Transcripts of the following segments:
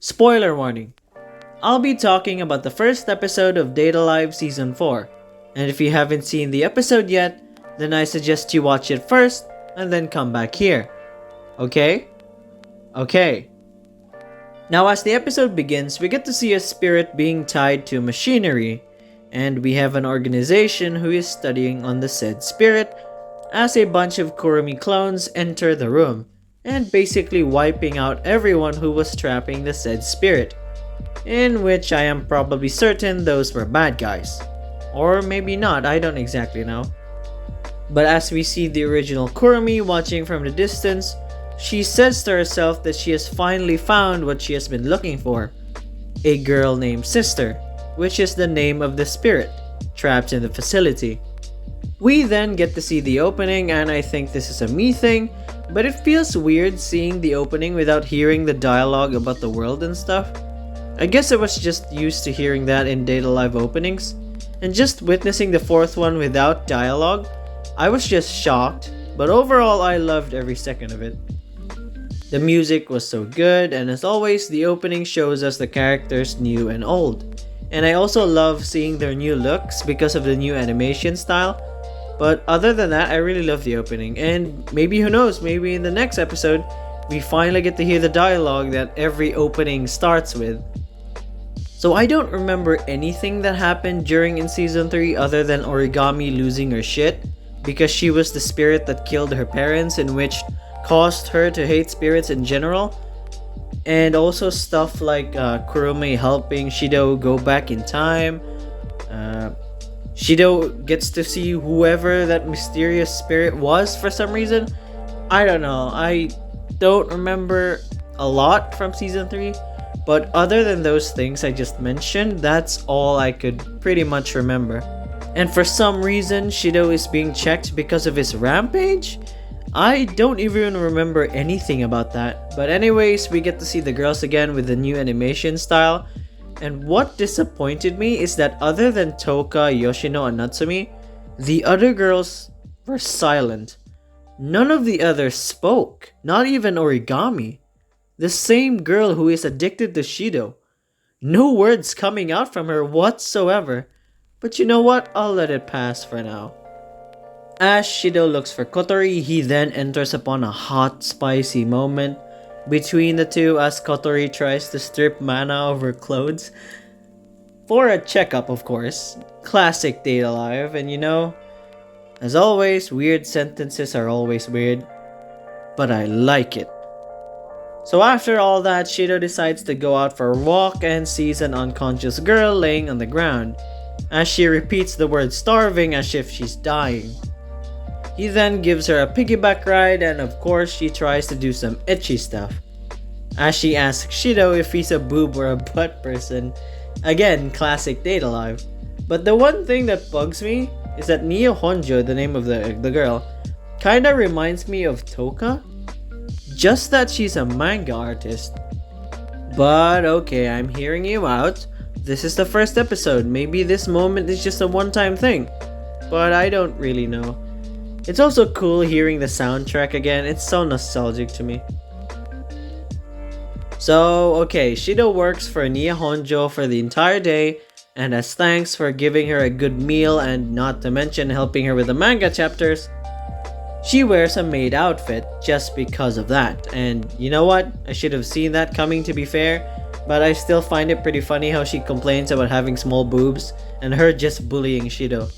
Spoiler warning. I'll be talking about the first episode of Data Live Season 4. And if you haven't seen the episode yet, then I suggest you watch it first and then come back here. Okay? Okay. Now as the episode begins, we get to see a spirit being tied to machinery, and we have an organization who is studying on the said spirit as a bunch of Kurumi clones enter the room, and basically wiping out everyone who was trapping the said spirit, in which I am probably certain those were bad guys. Or maybe not, I don't exactly know. But as we see the original Kurumi watching from the distance, she says to herself that she has finally found what she has been looking for. A girl named Sister, which is the name of the spirit trapped in the facility. We then get to see the opening, and I think this is a me thing, but it feels weird seeing the opening without hearing the dialogue about the world and stuff. I guess I was just used to hearing that in Data Live openings, and just witnessing the fourth one without dialogue, I was just shocked, but overall I loved every second of it. The music was so good, and as always, the opening shows us the characters new and old. And I also love seeing their new looks because of the new animation style. But other than that, I really love the opening, and maybe, who knows, maybe in the next episode, we finally get to hear the dialogue that every opening starts with. So I don't remember anything that happened during in Season 3 other than Origami losing her shit, because she was the spirit that killed her parents, in which caused her to hate spirits in general. And also stuff like Kurumi helping Shido go back in time. Shido gets to see whoever that mysterious spirit was for some reason. I don't know. I don't remember a lot from Season 3. But other than those things I just mentioned, that's all I could pretty much remember. And for some reason, Shido is being checked because of his rampage? I don't even remember anything about that. But anyways, we get to see the girls again with the new animation style. And what disappointed me is that other than Toka, Yoshino, and Natsumi, the other girls were silent. None of the others spoke, not even Origami. The same girl who is addicted to Shido. No words coming out from her whatsoever. But you know what? I'll let it pass for now. As Shido looks for Kotori, he then enters upon a hot, spicy moment between the two as Kotori tries to strip Mana of her clothes. For a checkup, of course. Classic Data Live, and you know, as always, weird sentences are always weird. But I like it. So after all that, Shido decides to go out for a walk and sees an unconscious girl laying on the ground, as she repeats the word starving as if she's dying. He then gives her a piggyback ride, and of course she tries to do some itchy stuff, as she asks Shido if he's a boob or a butt person. Again, classic Data Live. But the one thing that bugs me is that Nia Honjo, the name of the girl, kinda reminds me of Toka. Just that she's a manga artist. But okay, I'm hearing you out. This is the first episode. Maybe this moment is just a one-time thing. But I don't really know. It's also cool hearing the soundtrack again. It's so nostalgic to me. So, okay, Shido works for Nia Honjo for the entire day, and as thanks for giving her a good meal and not to mention helping her with the manga chapters, she wears a maid outfit just because of that. And you know what? I should have seen that coming, to be fair, but I still find it pretty funny how she complains about having small boobs and her just bullying Shido.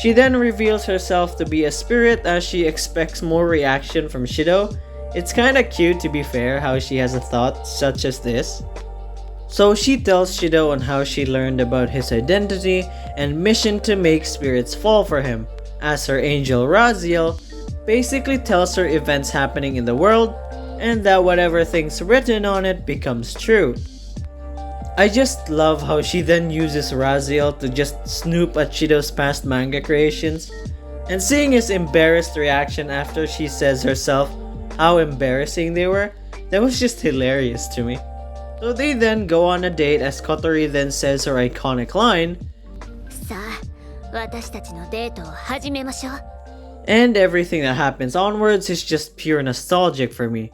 She then reveals herself to be a spirit as she expects more reaction from Shido. It's kinda cute, to be fair, how she has a thought such as this. So she tells Shido on how she learned about his identity and mission to make spirits fall for him, as her angel Raziel basically tells her events happening in the world and that whatever things written on it becomes true. I just love how she then uses Raziel to just snoop at Shido's past manga creations, and seeing his embarrassed reaction after she says herself how embarrassing they were, that was just hilarious to me. So they then go on a date as Kotori then says her iconic line, さあ、私たちのデートを始めましょう。 and everything that happens onwards is just pure nostalgic for me.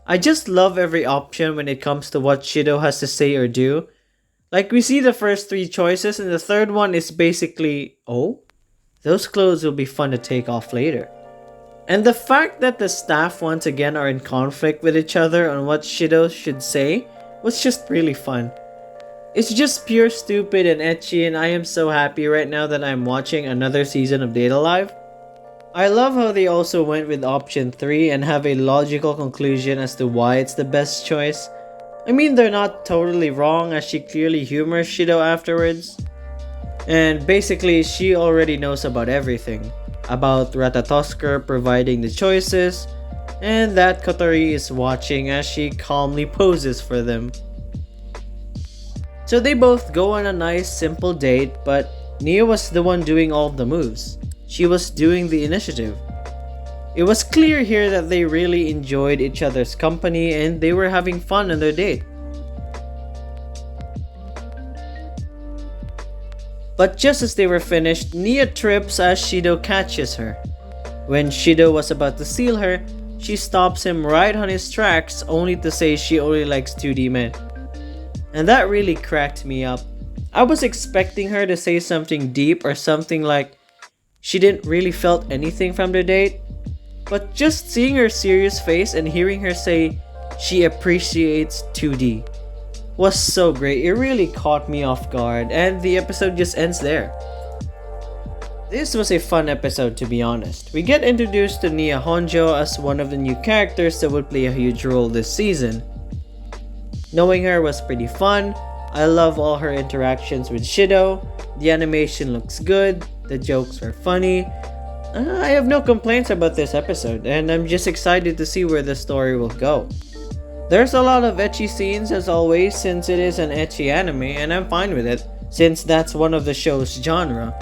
I just love every option when it comes to what Shido has to say or do. Like, we see the first three choices, and the third one is basically, oh, those clothes will be fun to take off later. And the fact that the staff once again are in conflict with each other on what Shido should say was just really fun. It's just pure stupid and ecchi, and I am so happy right now that I'm watching another season of Date A Live. I love how they also went with option 3 and have a logical conclusion as to why it's the best choice. I mean, they're not totally wrong, as she clearly humors Shido afterwards. And basically, she already knows about everything. About Ratatoskr providing the choices, and that Kotori is watching as she calmly poses for them. So they both go on a nice simple date, but Nia was the one doing all the moves. She was doing the initiative. It was clear here that they really enjoyed each other's company and they were having fun on their date. But just as they were finished, Nia trips as Shido catches her. When Shido was about to seal her, she stops him right on his tracks only to say she only likes 2D men. And that really cracked me up. I was expecting her to say something deep or something like she didn't really felt anything from the date. But just seeing her serious face and hearing her say she appreciates 2D was so great. It really caught me off guard, and the episode just ends there. This was a fun episode, to be honest. We get introduced to Nia Honjo as one of the new characters that would play a huge role this season. Knowing her was pretty fun. I love all her interactions with Shido. The animation looks good. The jokes were funny. I have no complaints about this episode, and I'm just excited to see where the story will go. There's a lot of ecchi scenes as always, since it is an ecchi anime, and I'm fine with it, since that's one of the show's genre.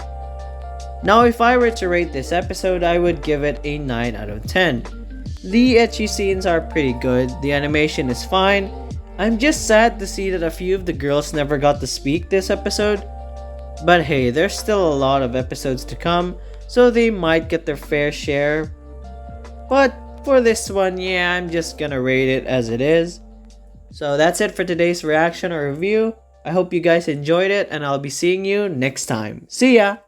Now, if I were to rate this episode, I would give it a 9 out of 10. The ecchi scenes are pretty good, the animation is fine. I'm just sad to see that a few of the girls never got to speak this episode. But hey, there's still a lot of episodes to come, so they might get their fair share. But for this one, yeah, I'm just gonna rate it as it is. So that's it for today's reaction or review. I hope you guys enjoyed it, and I'll be seeing you next time. See ya!